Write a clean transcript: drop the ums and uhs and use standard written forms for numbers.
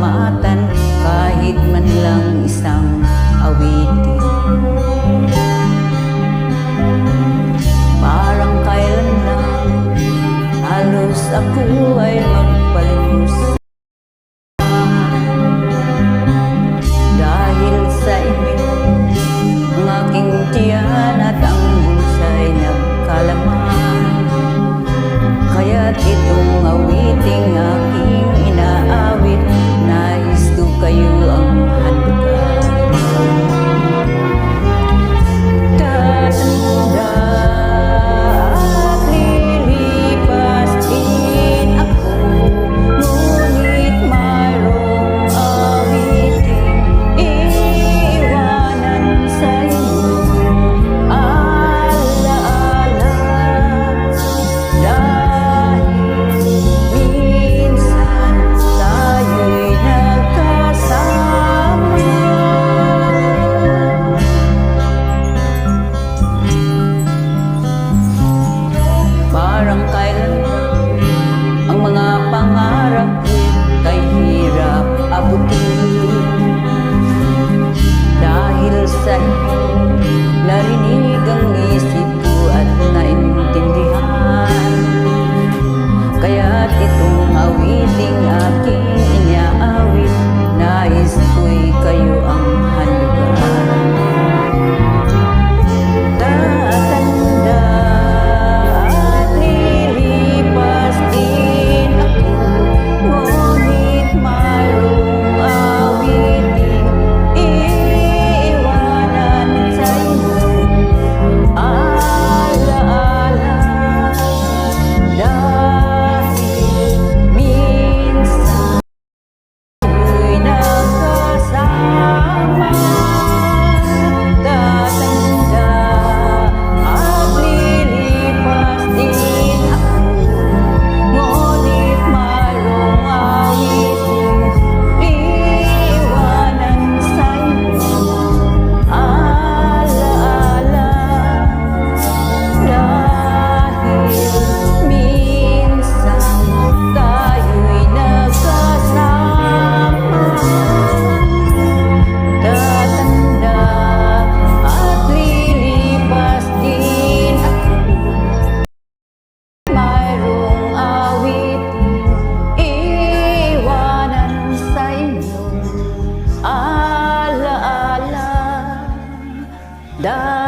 pasalamatan kahit man lang isang awitin. Parang kailan lang halos ako ay magpalimos dahil sa inyo ang aking tiyan at ang bulsa'y nagkalaman. Kaya't itong awiting aking inaawit, nais ko kayo ang handugan. Tatanda at lilipas din ako, ngunit mayroong awiting iiwanan sa inyo. Alaala dahil minsan tayo'y nagkasama. Parang kailan ang mga pangarap ko'y hirap abutin. Dahil sa inyo, narinig ang isip ko at naintindihan. Kaya't itong awiting aking inaawit, nais ko'y kayo ang handugan. Tatanda at lilipas din ako, ngunit mayroong awiting iiwanan sa inyo. Alaala dahil minsan tayo'y nagkasama. Tatanda at lilipas din ako, ngunit mayroong awiting iiwanan sa inyo. Alaala dahil minsan tayo'y nagkasama. Tatanda at lilipas din ako, mayroong awiting iiwanan sa inyo. Alaala dahil